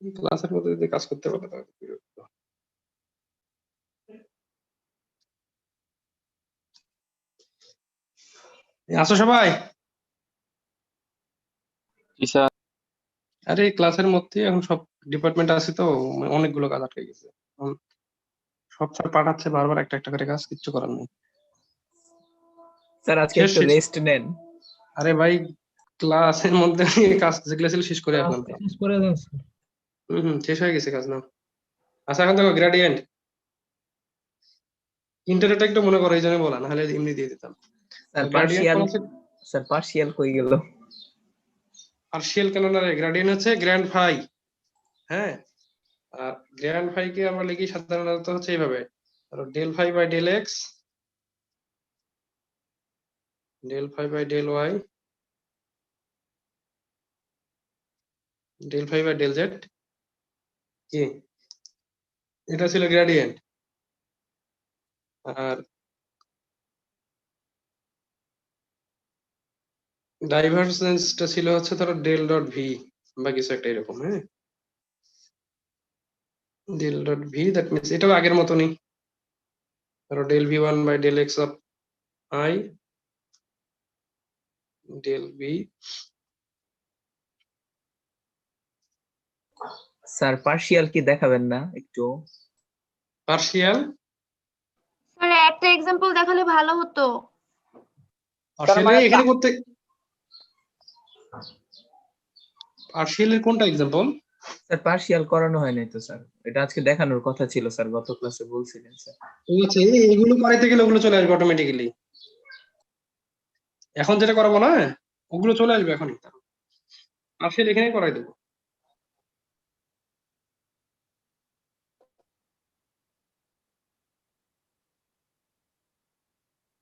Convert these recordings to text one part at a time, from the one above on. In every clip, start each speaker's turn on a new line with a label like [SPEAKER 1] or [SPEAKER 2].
[SPEAKER 1] এই ক্লাসের মধ্যে যদি কাজ করতে পারে তাহলে বিরক্ত। আসো সবাই। আরে ক্লাসের মধ্যে এখন সব ডিপার্টমেন্ট আছে তো, অনেকগুলো কাজ আটকে গেছে। এখন সব স্যার পাঠাচ্ছে বারবার একটা একটা করে কাজ, কিচ্ছু করার নেই।
[SPEAKER 2] স্যার আজকে
[SPEAKER 1] শেষ
[SPEAKER 2] একটু
[SPEAKER 1] শেষ।
[SPEAKER 2] রেস্ট নেন।
[SPEAKER 1] আরে ভাই ক্লাসের মধ্যে কাজ যেগুলো ছিল শেষ করে আসলাম তো।
[SPEAKER 2] শেষ করে দেন স্যার।
[SPEAKER 1] শেষ হয়ে গেছে কাজ না। আচ্ছা এখন দেখো গ্রেডিয়েন্ট ইন্টারনেট একটু মনে করো, এই জন্য বলা, না হলে এমনি দিয়ে দিতাম।
[SPEAKER 2] স্যার
[SPEAKER 1] গ্রেডিয়েন্ট
[SPEAKER 2] পার্শিয়াল,
[SPEAKER 1] বলা হচ্ছে
[SPEAKER 2] স্যার পার্শিয়াল কই গেল?
[SPEAKER 1] পার্শিয়াল ক্যালেন্ডারে গ্রেডিয়েন্ট হচ্ছে গ্র্যান্ড ফাই। হ্যাঁ, আর গ্র্যান্ড ফাই কে আমরা লিখি সাধারণত হচ্ছে এইভাবে, ধরো del phi by del X, del phi by del Y, del phi by del Z. কি এটা ছিল গ্রেডিয়েন্ট। আর ডাইভারজেন্সটা ছিল হচ্ছে ধরো ডেল ডট ভি বা কিছু একটা এরকম। হ্যাঁ, del dot V, that means এটাও আগের মতনই, ধরো del V one by del x of I, del V.
[SPEAKER 2] Sir partial কি দেখাবেন না একটু?
[SPEAKER 1] পার্শিয়াল,
[SPEAKER 3] স্যার একটা এক্সাম্পল দেখালে ভালো হতো।
[SPEAKER 1] পার্শিয়াল এখানে করতে, পার্শিয়ালের কোনটা এক্সাম্পল?
[SPEAKER 2] স্যার পার্শিয়াল করানো হয় নাই তো স্যার, এটা আজকে দেখানোর কথা ছিল স্যার, গত ক্লাসে বলছিলেন স্যার।
[SPEAKER 1] ঠিক আছে, এগুলো করাইতে গেলে ওগুলো চলে আসবে অটোমেটিক্যালি। এখন যেটা করাবো না, ওগুলো চলে আসবে এখনই। পার্শিয়াল এখানে করাই দেবো।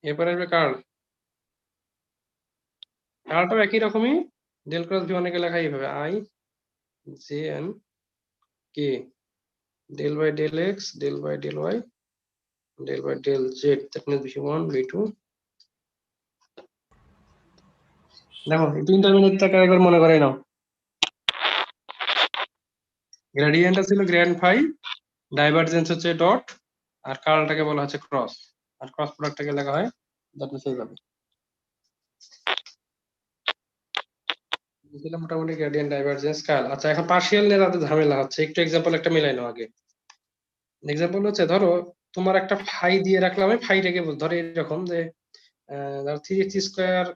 [SPEAKER 1] এরপরে আসবে কার্ল। কার্লটাও একই রকমই, ডেল ক্রস ভি অনেকে লেখা এইভাবে, I J and K, del by del X, del by del Y, del by del Z, that means V one V two. দেখো এই তিনটার মিনিটটাকে একবার মনে করাই নাও। গ্রেডিয়েন্টটা ছিল গ্র্যান্ড ফাই, ডাইভারজেন্স হচ্ছে ডট, আর কার্লটাকে বলা হচ্ছে ক্রস, আর ক্রস প্রোডাক্টটাকে লেখা হয় দ্যাট মিনস এইভাবে। বুঝলাম মোটামুটি গ্রেডিয়েন্ট, ডাইভারজেন্স, কার্ল। আচ্ছা এখন পার্শিয়াল নিয়ে তাদের ঝামেলা হচ্ছে, একটু এক্সাম্পল একটা মিলাই নাও আগে। এক্সাম্পল হচ্ছে ধরো তোমার একটা ফাই দিয়ে রাখলাম, আমি ফাইটাকে ধরো এরকম যে ধরো 3x²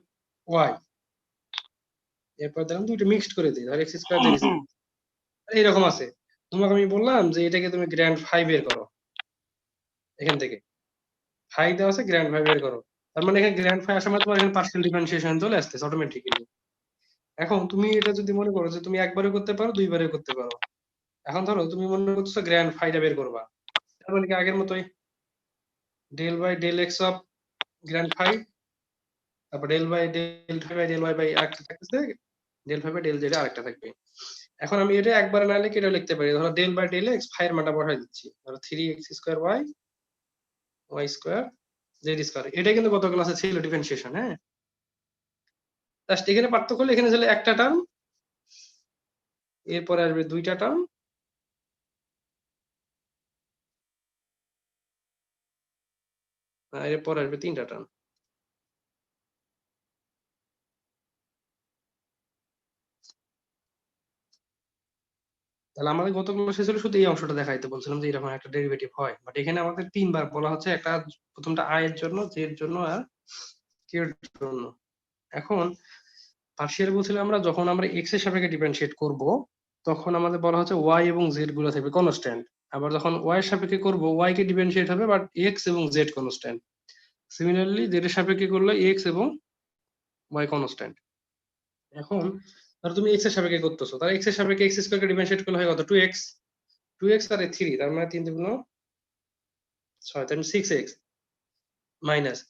[SPEAKER 1] ওয়াই, এরপর ধরলাম দুইটা মিক্সড করে দিই, ধরো x² জেড এইরকম আছে। তোমাকে আমি বললাম যে এটাকে তুমি গ্র্যান্ড ফাই বের করো, এখান থেকে ফাই দেওয়া আছে, গ্র্যান্ড ফাই বের করো। তার মানে এখানে গ্র্যান্ড ফাই আসার মানে তোমার এখানে পার্শিয়াল ডিফারেন্সিয়েশন চলে আসতেছে অটোমেটিক্যালি। এখন তুমি এটা যদি মনে করো যে তুমি একবারে করতে পারো, দুইবারে করতে পারো। এখন ধরো তুমি মনে করছো গ্র্যান্ড ফাইটা বের করবা, তার মানে কি আগের মতোই del by del x of grad phi, তারপর del by del phi by del y by আরেকটা থাকতেছে, del phi by del z আরেকটা থাকবে। এখন আমি এটা একবার না লিখে এটা লিখতে পারি, ধরো del by del X phi এর মানটা বসাই দিচ্ছি, ধরো 3x² Y Y square Z square. এটা কিন্তু গত ক্লাসে ছিল ডিফারেন্সিয়েশন। হ্যাঁ, জাস্ট এখানে পার্থক্য হলো, এখানে ছিল একটা টার্ম, এরপরে আসবে দুইটা টার্ম, আর এরপর আসবে তিনটা টার্ম। তাহলে আমাদের গত ক্লাসে ছিল শুধু এই অংশটা দেখাইতে, বলছিলাম যে এরকম একটা ডেরিভেটিভ হয়, বাট এখানে আমাদের তিনবার বলা হচ্ছে, একটা প্রথমটা আই এর জন্য, জে এর জন্য, আর কে এর জন্য। এখন পার্শিয়াল বলছিলাম আমরা যখন আমরা এক্স এর সাপেক্ষে ডিফারেন্সিয়েট করব, তখন আমাদের বলা হচ্ছে ওয়াই এবং জেড গুলো থাকবে কনস্ট্যান্ট। আবার যখন ওয়াই এর সাপেক্ষে করব, ওয়াই কে ডিফারেন্সিয়েট হবে, বাট এক্স এবং জেড কনস্ট্যান্ট। সিমিলারলি জেড এর সাপেক্ষে করলে এক্স এবং ওয়াই কনস্ট্যান্ট। এখন ধরো তুমি এক্স এর সাপেক্ষে করতেছো, তাহলে এক্স এর সাপেক্ষে এক্স স্কয়ার কে ডিফারেন্সিয়েট করলে হয় কত, 2x আর 3, তার মানে 3 দুগুণ 6, তার মানে 6x মাইনাস।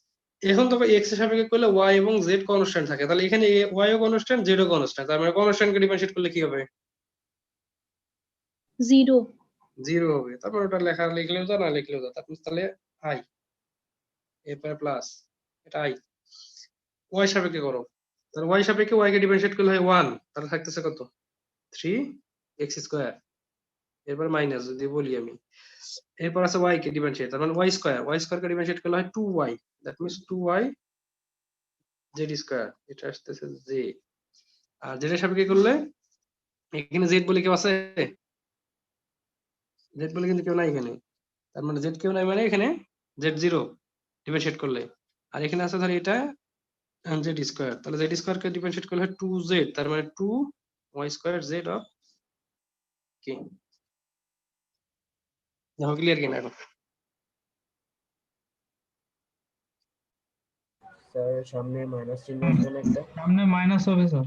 [SPEAKER 1] এখন তবে এক্স এর সাপেক্ষে করলে ওয়াই এবং জেড কনস্ট্যান্ট থাকে, তাহলে এখানে ওয়াই ও কনস্ট্যান্ট, জেড ও কনস্ট্যান্ট, তার মানে কনস্ট্যান্ট কে ডিফারেন্সিয়েট করলে কি হবে,
[SPEAKER 3] 0
[SPEAKER 1] 0 হবে। তারপর ওটা লেখা লিখলেও যা, না লিখলেও যা, তাহলে আই, এরপরে প্লাস, এটা আই। ওয়াই সাপেক্ষে করো, তাহলে ওয়াই সাপেক্ষে ওয়াই কে ডিফারেন্সিয়েট করলে হয় 1, তাহলে থাকতেছে কত, 3x²। এরপর মাইনাস যদি বলি আমি, এরপর আছে y কে ডিফারেন্সিয়েট, তার মানে y স্কয়ার কে ডিফারেন্সিয়েট করলে হয় 2y, that means 2y z square, এটা আসতেছে z। আর z এর সাপেক্ষে করলে এখানে z বলে কেউ আছে? z বলে কিন্তু কেউ নাই এখানে, তার মানে z কেউ নাই মানে এখানে z0 ডিফারেন্সিয়েট করলে। আর এখানে আছে ধর এটা z স্কয়ার, তাহলে z স্কয়ার কে ডিফারেন্সিয়েট করলে হয় 2z, তার মানে 2y স্কয়ার z অফ কি। দেখো ক্লিয়ার কিনা এখন?
[SPEAKER 4] স্যার সামনে মাইনাস চিহ্ন আছে না একটা?
[SPEAKER 2] সামনে মাইনাস হবে স্যার।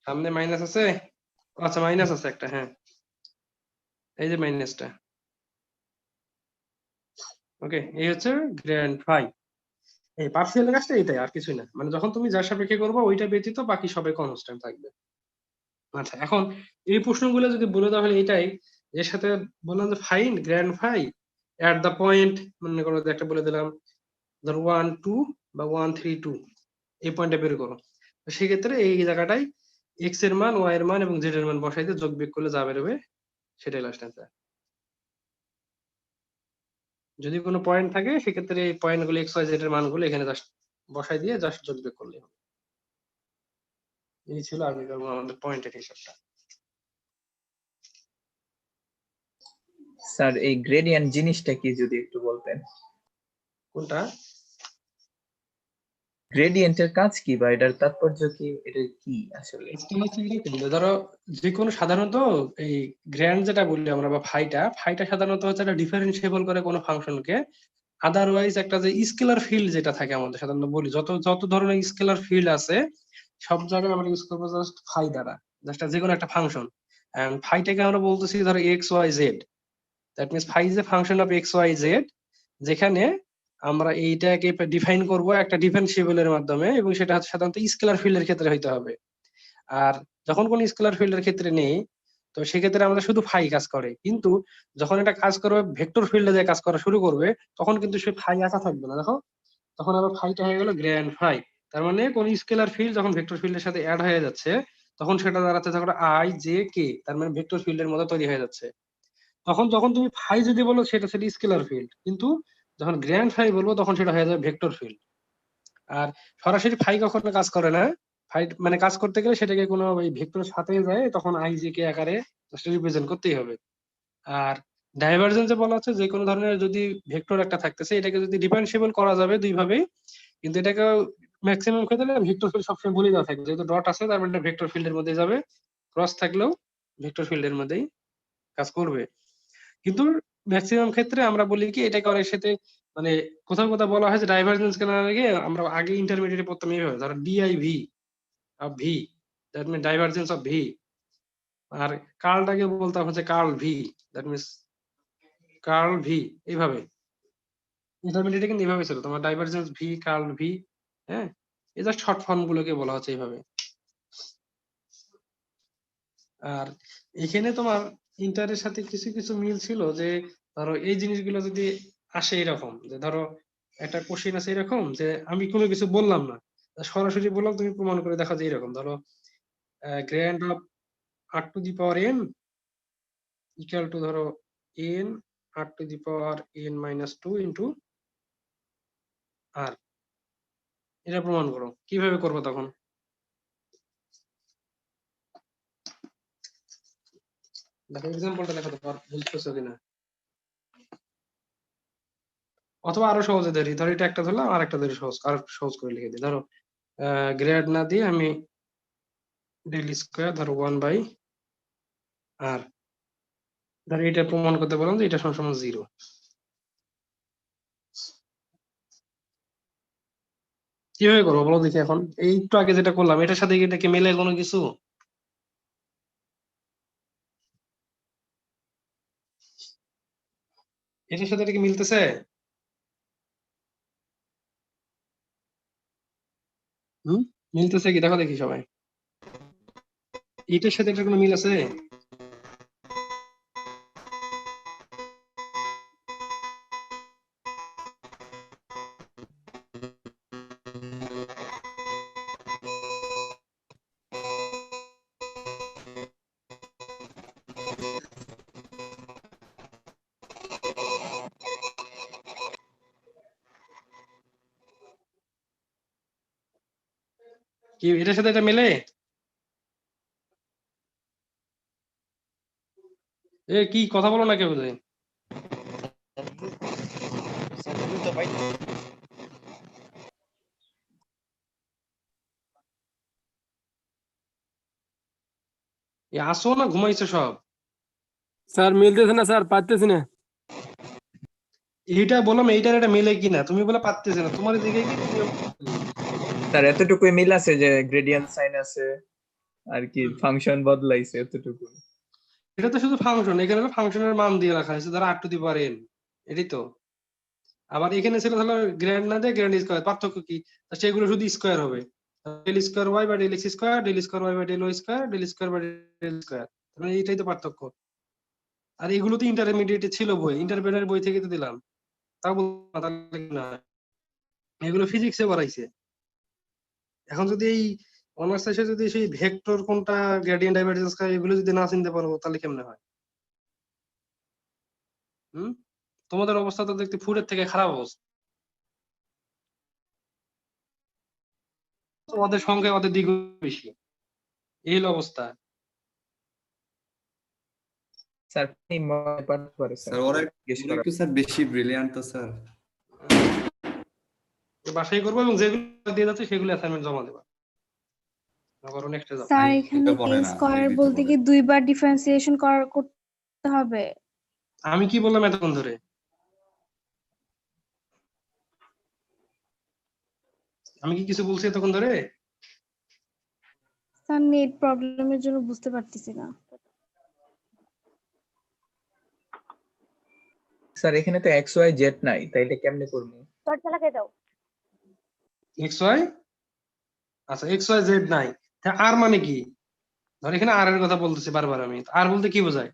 [SPEAKER 1] সামনে মাইনাস আছে, আচ্ছা মাইনাস আছে একটা, হ্যাঁ এই যে মাইনাসটা। ওকে, এই হচ্ছে গ্র্যান্ড ফাই। এই পার্সিয়াল কাজটা এটাই, আর কিছুই না, মানে যখন তুমি যার সাপেক্ষে করবে ওইটা ব্যতীত বাকি সবাই কনস্ট্যান্ট থাকবে। আচ্ছা এখন এই প্রশ্নগুলো যদি বলে তাহলে এটাই, এর সাথে বললাম যে find grad phi at the point, মনে করো যে একটা বলে দিলাম ধর 1 2 বা 1 3 2, এই পয়েন্টটা বের করো। তো সেক্ষেত্রে এই জায়গাটায় এক্স এর মান, ওয়াই এর মান এবং জেড এর মান বসাই দিয়ে যোগ বিয়োগ করলে যা বেরোবে সেটাই লাস্ট অ্যান্সার। যদি কোনো পয়েন্ট থাকে সেক্ষেত্রে এই পয়েন্টগুলো এক্স ওয়াই জেড এর মানগুলো এখানে জাস্ট বসাই দিয়ে জাস্ট যোগ বিয়োগ করলে হবে। এই ছিল আগেকার আমাদের পয়েন্টের হিসাবটা।
[SPEAKER 2] স্যার এই গ্রেডিয়েন্ট জিনিসটা কি যদি একটু বলতেন?
[SPEAKER 1] কোনটা?
[SPEAKER 2] গ্রেডিয়েন্টের কাজ কি বা এটার তাৎপর্য কি, এটা কি আসলে?
[SPEAKER 1] ধরো যে কোনো সাধারণত এই গ্র্যান্ড যেটা বললি আমরা বা ফাইটা সাধারণত হচ্ছে একটা ডিফারেন্সিয়েবল করে কোনো ফাংশনকে। আদারওয়াইজ একটা যে স্কেলার ফিল্ড যেটা থাকে আমাদের সাধারণত বলি, যত যত ধরনের স্কেলার ফিল্ড আছে সব জায়গায় আমরা ইউজ করবো জাস্ট ফাই দ্বারা, জাস্ট যে কোনো একটা ফাংশন। এন্ড ফাইটাকে আমরা বলতেছি ধরো X Y Z, that means phi is a function of X Y Z, যেখানে আমরা এইটাকে ডিফাইন করব একটা ডিফারেন্সিয়েবল এর মাধ্যমে, এবং সেটা হচ্ছে সাধারণত স্কেলার ফিল্ডের ক্ষেত্রে হইতে হবে। আর যখন কোন স্কেলার ফিল্ডের ক্ষেত্রে নেই, তো সেক্ষেত্রে আমাদের শুধু ফাই কাজ করে, কিন্তু যখন এটা কাজ করবে ভেক্টর ফিল্ডে যে কাজ করা শুরু করবে তখন কিন্তু সে ফাই আঁকা থাকবে না। দেখো তখন আবার ফাইটা হয়ে গেল গ্র্যান্ড ফাই। তার মানে কোন স্কেলার ফিল্ড যখন ভেক্টর ফিল্ডের সাথে অ্যাড হয়ে যাচ্ছে তখন সেটা দাঁড়াতে থাকবে আই জে কে, তার মানে ভেক্টর ফিল্ডের মতো তৈরি হয়ে যাচ্ছে। তখন যখন তুমি ফাই যদি বলো সেটা সেটা স্কেলার ফিল্ড, কিন্তু যখন গ্র্যান্ড ফাই বলবো তখন সেটা হয়ে যাবে ভেক্টর ফিল্ড। আর সরাসরি ফাই কখনো কাজ করে না, ফাই মানে কাজ করতে গেলে সেটাকে কোনো ওই ভেক্টরের সাথে যায়, তখন আই জে কে আকারে রিপ্রেজেন্ট করতেই হবে। আর ডাইভারজেন্সে বলা হচ্ছে যে কোনো ধরনের যদি ভেক্টর একটা থাকতেছে এটাকে যদি ডিফারেন্সিয়েবল করা যাবে দুই ভাবেই, কিন্তু এটাকে ম্যাক্সিমাম ক্ষেত্রে ভেক্টর ফিল্ড সবসময় বলে দেওয়া থাকে, যেহেতু ডট আছে তার মানে ভেক্টর ফিল্ডের মধ্যে যাবে, ক্রস থাকলেও ভেক্টর ফিল্ডের মধ্যেই কাজ করবে। কিন্তু ম্যাক্সিমাম ক্ষেত্রে আমরা বলি কি এটাকে অনেক সাথে মানে কোথাও কোথাও বলা হয় যে ডাইভারজেন্স কেন আগে আমরা আগে ইন্টারমিডিয়েটে পড়তাম এইভাবে, ধরো div of v, that mean divergence of v. আর কার্লটাকে বলতাম হচ্ছে curl v, that means curl v. এইভাবে ইন্টারমিডিয়েটে কিন্তু এইভাবে ছিল তোমার ডাইভারজেন্স ভি, কার্ল ভি। হ্যাঁ, এই জাস্ট শর্ট ফর্ম গুলোকে বলা হচ্ছে এইভাবে। আর এখানে তোমার ইন্টারের সাথে কিছু কিছু মিল ছিল, যে ধরো এই জিনিসগুলো যদি আসে এরকম, যে ধরো একটা কোশ্চেন আছে এরকম যে আমি কোনো কিছু বললাম না, সরাসরি বললাম তুমি প্রমাণ করে দেখা যায় এরকম, ধরো grad of r to the power n equal to ধরো n r to the power n minus two into r, এটা প্রমাণ করো। কিভাবে করবো তখন? দেখো এক্সাম্পলটা দেখো তো বুঝতেছো কিনা, অথবা আরো সহজে ধরি, ধরো এটা একটা ধরলাম আর একটা ধরি সহজ, আর সহজ করে লিখে দিই। ধরো গ্রেড না দিয়ে আমি ডেল স্কোয়ার ধরো 1 বাই আর, ধরো এটা প্রমাণ করতে বললাম যে এটা সমান 0। কিভাবে করবো বলো দেখি এখন? এই একটু আগে যেটা করলাম এটার সাথে এটা কি মেলে কোনো কিছু? এটার সাথে এটা কি মিলতেছে? হুম, মিলতেছে কি দেখো দেখি সবাই, এটার সাথে এটা কোনো মিল আছে? কি এটার সাথে এটা মেলে? এ কি কথা বলো না কেউ যে? আসো না ঘুমাইছো সব?
[SPEAKER 5] স্যার মিলতেছে না স্যার, পারতেছি না।
[SPEAKER 1] এইটা বললাম এইটার এটা মেলে কিনা, তুমি বলে পারতেছে না, তোমার দিকে কি
[SPEAKER 2] স্যার এতটুকুই মিল আছে যে গ্রেডিয়েন্ট সাইন আছে আর কি, ফাংশন বদলাইছে এতটুকু।
[SPEAKER 1] এটা তো শুধু ফাংশন, এখানে হলো ফাংশনের মান দিয়ে রাখা হয়েছে, ধরো r two the power n, এটাই তো। আবার এখানে ছিল ধরো গ্র্যান্ড না দিয়ে গ্র্যান্ড স্কয়ার, পার্থক্য কি? সেগুলো শুধু স্কয়ার হবে, del square Y by del X square, del square Y by del Y square, del square by del square, মানে এইটাই তো পার্থক্য। আর এগুলো তো ইন্টারমিডিয়েটে ছিল বই, ইন্টারমিডিয়েট বই থেকে তো দিলাম, তাও বলবো না, তাহলে না, এগুলো ফিজিক্সে পড়াইছে। এখন যদি এই অনার্স শেষে যদি সেই ভেক্টর কোনটা, গ্রেডিয়েন্ট ডাইভারজেন্স এগুলো যদি না চিনতে পারবো তাহলে কেমনে হয়? হুম, তোমাদের অবস্থা তো দেখতে ফুডের থেকে খারাপ অবস্থা। ওদের সংখ্যায় ওদের দ্বিগুণ বেশি, এই হলো অবস্থা।
[SPEAKER 2] স্যার আপনি মনে পারতে পারে স্যার,
[SPEAKER 6] স্যার ওরা
[SPEAKER 2] জিজ্ঞেস
[SPEAKER 6] ওরা
[SPEAKER 2] করা।
[SPEAKER 6] একটু স্যার বেশি ব্রিলিয়ান্ট তো স্যার।
[SPEAKER 1] বাসায় করবো এবং যেগুলো দিয়ে যাচ্ছে সেগুলো অ্যাসাইনমেন্ট জমা দেবা, আবার নেক্সটে যাও।
[SPEAKER 3] স্যার
[SPEAKER 6] ভাই,
[SPEAKER 3] এখানে
[SPEAKER 6] এটা
[SPEAKER 3] কে
[SPEAKER 6] পড়ে না,
[SPEAKER 3] স্কয়ার
[SPEAKER 6] এমনিতে
[SPEAKER 3] বলতে
[SPEAKER 6] পড়ে।
[SPEAKER 3] কি দুইবার ডিফারেন্সিয়েশন করতে হবে?
[SPEAKER 1] আমি কি বললাম এতক্ষণ ধরে? আমি কি কিছু বলছি এতক্ষণ ধরে?
[SPEAKER 3] স্যার নেট প্রবলেমের জন্য বুঝতে পারতেছি না।
[SPEAKER 2] স্যার এখানে তো এক্স ওয়াই জেড নাই, তাইলে কেমনে করবো?
[SPEAKER 1] এক্স ওয়াই, আচ্ছা এক্স ওয়াই জেড নাই, আর মানে কি? ধর এখানে আর এর কথা বলতেছি বারবার, আমি আর বলতে কি বোঝায়?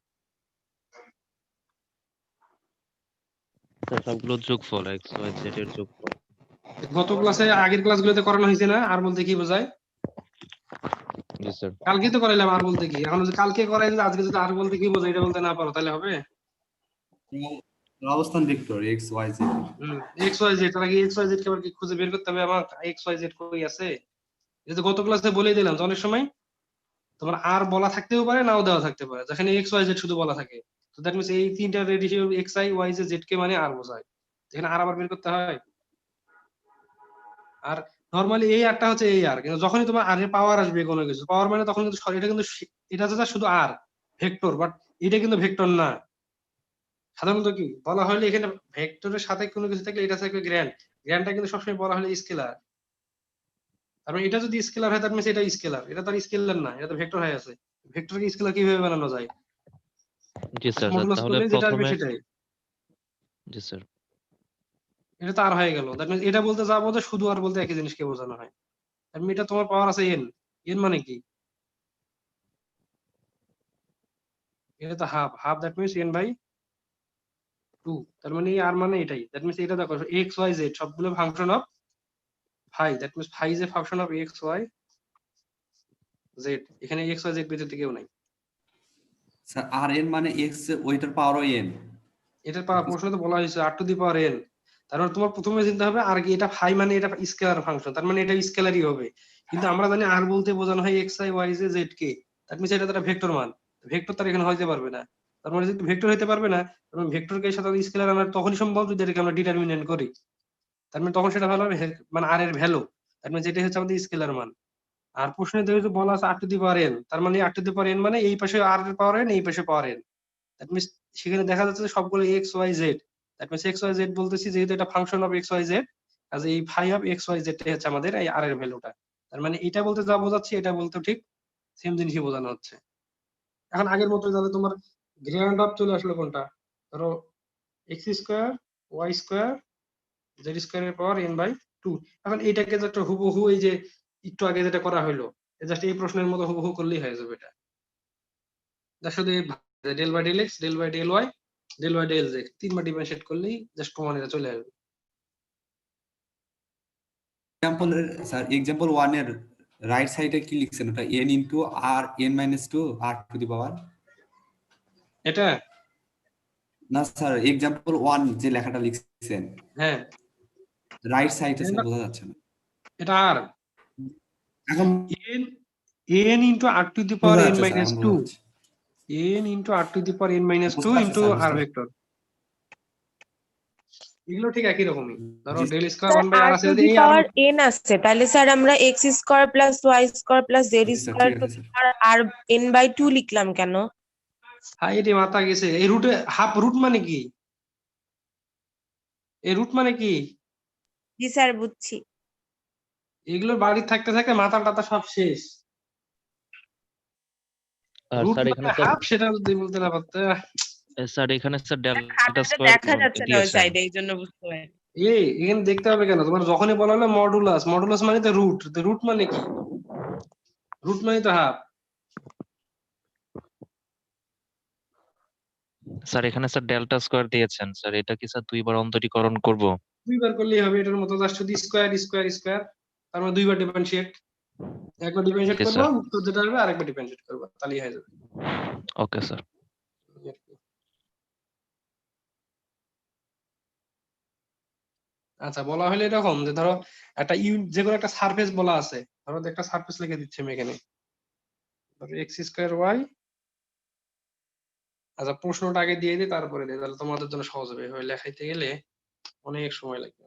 [SPEAKER 7] সবগুলোর যোগফল x y z এর যোগফল।
[SPEAKER 1] গত ক্লাসে আগের ক্লাসগুলোতে করানো হয়েছে না আর বলতে কি বোঝায়?
[SPEAKER 7] জি স্যার।
[SPEAKER 1] কালকে তো করাইলাম আর বলতে কি, এখন যদি কালকে করাই যদি আজকে যদি আর বলতে কি বোঝায় এটা বলতে না পারো তাহলে হবে?
[SPEAKER 6] অবস্থান vector X Y Z.
[SPEAKER 1] X Y Z, তার আগে এক্স ওয়াই জেড কে আবার কি খুঁজে বের করতে হবে আমার? এক্স ওয়াই জেড কই আছে? এটা তো গত ক্লাসে বলেই দিলাম যে অনেক সময় তোমার আর বলা থাকতেও পারে, নাও দেওয়া থাকতে পারে, যেখানে এক্স ওয়াই জেড শুধু বলা থাকে। তো দ্যাট মিনস এই তিনটা radiation x I Y Z কে মানে আর বোঝায়, যেখানে আর আবার বের করতে হয়। আর নরমালি এই আরটা হচ্ছে এই আর, কিন্তু যখনই তোমার আর এর পাওয়ার আসবে কোনো কিছু পাওয়ার মানে তখন কিন্তু এটা কিন্তু এটা হচ্ছে শুধু আর ভেক্টর, বাট এটা কিন্তু ভেক্টর না। সাধারণত কি বলা হলে এখানে ভেক্টরের সাথে কোনো কিছু থাকলে এটা থাকবে গ্র্যান্ড, গ্র্যান্ডটা কিন্তু সবসময় বলা হলে স্কেলার। তার মানে এটা যদি স্কেলার হয় তার মানে এটা স্কেলার, এটা তার স্কেলার না, এটা তো ভেক্টর হয়ে আছে। ভেক্টরকে স্কেলার কিভাবে বানানো যায়?
[SPEAKER 7] জি স্যার।
[SPEAKER 1] মডুলাস
[SPEAKER 7] তাহলে
[SPEAKER 1] করলে যেটা আসবে
[SPEAKER 7] প্রথমে
[SPEAKER 1] সেটাই,
[SPEAKER 7] জি স্যার।
[SPEAKER 1] এটা তো আর হয়ে গেল। দ্যাট মিনস এটা বলতে যা বোঝায় শুধু আর বলতে একই জিনিসকে বোঝানো হয়। দ্যাট মিনস এটা তোমার পাওয়ার আছে এন, এন মানে কি? এটা তো half, half that means N by 2, তার মানে আর মানে এটাই। দ্যাট মিনস এটা দেখো এক্স ওয়াই জেড সবগুলো function of phi, that means phi is a function of X Y Z, এখানে এক্স ওয়াই জেড ভিতরে কেউ নাই।
[SPEAKER 6] স্যার আর এন মানে এক্স ওইটার পাওয়ার এন।
[SPEAKER 1] এটার পাওয়ার প্রশ্ন তো বলা হয়েছে আর টু দি পাওয়ার এন, তার মানে তোমার প্রথমে চিন্তা হবে আর কি, এটা ফাই মানে এটা স্কেলার ফাংশন, তার মানে এটা স্কেলারই হবে। কিন্তু আমরা জানি আর বলতে বোঝানো হয় X I Y Z K, that means এটা তারা ভেক্টর মান, ভেক্টর তার এখানে হইতে পারবে না। তার মানে যদি ভেক্টর হইতে পারবে না, তখন ভেক্টরকে সাথে স্কেলার আনার তখনই সম্ভব যদি এটাকে আমরা ডিটারমিনেন্ট করি, তার মানে তখন সেটা ভালো হবে মানে আর এর ভ্যালু, তার মানে যেটা হচ্ছে আমাদের স্কেলার মান। আর প্রশ্নে যেহেতু বলা আছে আর টু দি পাওয়ার এন, তার মানে আর টু দি পাওয়ার এন মানে এই পাশে আর এর পাওয়ার এন, এই পাশে পাওয়ার এন। দ্যাট মিনস সেখানে দেখা যাচ্ছে যে সবগুলো X Y Z, that means X Y Z বলতেছি যেহেতু এটা function of X Y Z, কাজে এই phi of X Y Z হচ্ছে আমাদের এই আর এর ভ্যালুটা। তার মানে এটা বলতে যা বোঝাচ্ছি এটা বলতে ঠিক সেম জিনিসই বোঝানো হচ্ছে। এখন আগের মতো তাহলে তোমার গ্রেড অফ চলে আসলো কোনটা? ধরো X square Y square Z square এর পাওয়ার এন বাই 2। এখন এইটাকে যে একটা হুবহু এই যে একটু আগে যেটা করা হলো, জাস্ট এই প্রশ্নের মতো হুবহু করলেই হয়ে যাবে এটা। যার সাথে del by del X, del by del Y, del by del Z তিনবার ডিফারেন্সিয়েট করলেই জাস্ট প্রমাণ এটা চলে আসবে।
[SPEAKER 6] এক্সাম্পল স্যার এক্সাম্পল 1 এর রাইট সাইডে কি লিখছেন? ওটা n into r n minus 2 r to the power.
[SPEAKER 1] এটা
[SPEAKER 6] না স্যার এক্সাম্পল 1 যে লেখাটা লিখছেন
[SPEAKER 1] হ্যাঁ,
[SPEAKER 6] রাইট সাইডে স্যার বোঝা যাচ্ছে না।
[SPEAKER 1] এটা আর
[SPEAKER 6] এখন
[SPEAKER 1] n into r to the power
[SPEAKER 6] বোঝা
[SPEAKER 1] n
[SPEAKER 6] যাচ্ছে স্যার,
[SPEAKER 1] minus
[SPEAKER 6] এখন
[SPEAKER 1] 2
[SPEAKER 6] বোঝা যাচ্ছে।
[SPEAKER 1] n into r to the power n minus 2
[SPEAKER 6] বুঝতে পারছি
[SPEAKER 1] into
[SPEAKER 6] স্যার,
[SPEAKER 1] r
[SPEAKER 6] বুঝতে পারছি।
[SPEAKER 1] vector এগুলো ঠিক একই রকমই ধরো
[SPEAKER 6] g
[SPEAKER 1] del square
[SPEAKER 8] sir
[SPEAKER 1] 1 by
[SPEAKER 8] r
[SPEAKER 1] r আছে
[SPEAKER 8] টু
[SPEAKER 1] যদি
[SPEAKER 8] দি
[SPEAKER 1] এই r
[SPEAKER 8] পাওয়ার n আসছে, তাহলে স্যার আমরা x square plus y square plus z
[SPEAKER 6] g sir,
[SPEAKER 8] square
[SPEAKER 6] ঠিক
[SPEAKER 8] টু
[SPEAKER 6] আছে
[SPEAKER 8] the
[SPEAKER 6] sir.
[SPEAKER 8] Power R n/2 লিখলাম কেন?
[SPEAKER 1] হাই রে মাথা গেছে এই রুটে হাফ রুট মানে কি এই রুট মানে কি
[SPEAKER 8] জি স্যার বুঝছি।
[SPEAKER 1] এগুলোর বাড়ি থাকতে থাকতে মাথা টাথা সব শেষ
[SPEAKER 7] আর
[SPEAKER 1] রুট
[SPEAKER 7] স্যার
[SPEAKER 1] মানে
[SPEAKER 7] এখানে স্যার
[SPEAKER 1] হাফ সেটা যদি বলতে না পারতে
[SPEAKER 7] স্যার এখানে স্যার ডেল্টা
[SPEAKER 8] খাতাটা
[SPEAKER 7] স্কয়ার
[SPEAKER 8] দেখা যাচ্ছে না ওই
[SPEAKER 7] দিয়েছেন।
[SPEAKER 8] সাইডে, এই জন্য বুঝতে পারি।
[SPEAKER 1] এই এখানে দেখতে হবে কেন তোমার যখনই বলা হলো মডুলাস মডুলাস মানে তো রুট মানে কি রুট মানে তো হাফ
[SPEAKER 7] স্যার এখানে স্যার ডেল্টা স্কয়ার দিয়েছেন স্যার, এটা কি স্যার দুইবার অন্তরীকরণ করব?
[SPEAKER 1] দুইবার করলেই হবে এটার মতো জাস্ট শুধু স্কয়ার স্কয়ার স্কয়ার তার মানে দুইবার ডিফারেন্সিয়েট একবার ডিফারেন্সিয়েট
[SPEAKER 7] ওকে
[SPEAKER 1] করবো
[SPEAKER 7] স্যার,
[SPEAKER 1] উত্তর যেটা আসবে আরেকবার ডিফারেন্সিয়েট করবো তাহলেই হয়ে যাবে
[SPEAKER 7] ওকে স্যার।
[SPEAKER 1] আচ্ছা বলা হলো এরকম যে ধরো একটা যে কোনো একটা সারফেস বলা আছে ধরো একটা সারফেস লিখে দিচ্ছি আমি এখানে ধরো এক্স স্কয়ার ওয়াই আচ্ছা প্রশ্নটা আগে দিয়ে দিই তারপরে দিই তাহলে তোমাদের জন্য সহজ হবে এভাবে লেখাইতে গেলে অনেক সময় লাগবে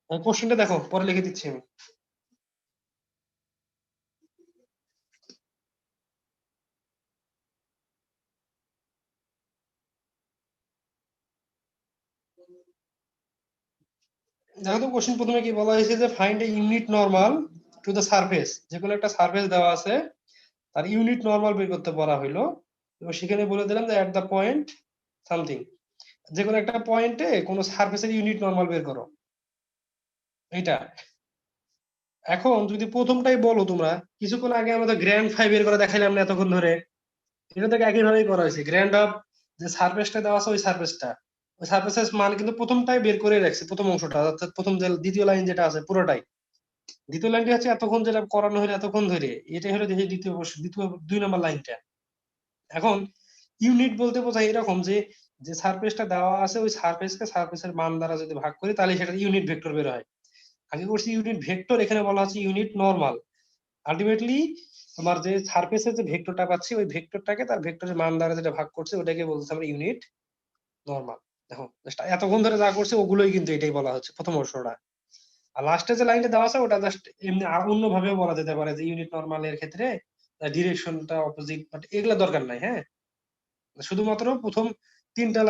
[SPEAKER 1] কোশ্চেনটা দেখো পরে লিখে দিচ্ছি আমি দেখো তো কোশ্চেন প্রথমে কি বলা হয়েছে যে find a unit normal two the surface যে কোনো একটা সারফেস দেওয়া আছে তার ইউনিট নরমাল বের করতে বলা হলো এবং সেখানে বলে দিলাম যে এট দ্য পয়েন্ট সামথিং যে কোনো একটা পয়েন্টে কোনো সারফেসের ইউনিট নরমাল বের করো এইটা এখন যদি প্রথমটাই বলো তোমরা কিছুক্ষণ আগে আমাদের গ্র্যান্ড ফাই বের করে দেখাইলাম না এতক্ষণ ধরে এটা থেকে একইভাবেই করা হয়েছে গ্র্যান্ড অফ যে সারফেসটা দেওয়া আছে ওই সারফেসের মান কিন্তু প্রথমটাই বের করে রাখছে প্রথম অংশটা অর্থাৎ প্রথম যে দ্বিতীয় লাইন যেটা আছে পুরোটাই দ্বিতীয় লাইনটি হচ্ছে এতক্ষণ যেটা করানো হলো এতক্ষণ ধরে এটাই হলো দেখি দ্বিতীয় 2 নম্বর লাইনটা এখন ইউনিট বলতে বোঝায় এরকম যে যে সারফেসটা দেওয়া আছে ওই সারফেসের মান দ্বারা যদি ভাগ করি তাহলে সেটা ইউনিট ভেক্টর বের হয় আগে করছি ইউনিট ভেক্টর এখানে বলা হচ্ছে ইউনিট নরমাল আলটিমেটলি তোমার যে সারফেসের যে ভেক্টরটা পাচ্ছি ওই ভেক্টরটাকে তার ভেক্টরের মান দ্বারা যেটা ভাগ করছে ওটাকে বলছে আমরা ইউনিট নরমাল দেখো এতক্ষণ ধরে যা করছে ওগুলোই কিন্তু এটাই বলা হচ্ছে প্রথম অংশটা আর লাস্টে যে লাইনটা দেওয়া আছে ওটা জাস্ট এমনি আর অন্য ভাবেও বলা যেতে পারে যে ইউনিট নরমাল এর ক্ষেত্রে ডিরেকশনটা অপোজিট বাট এগুলা দরকার নাই হ্যাঁ শুধুমাত্র প্রথম তিনটা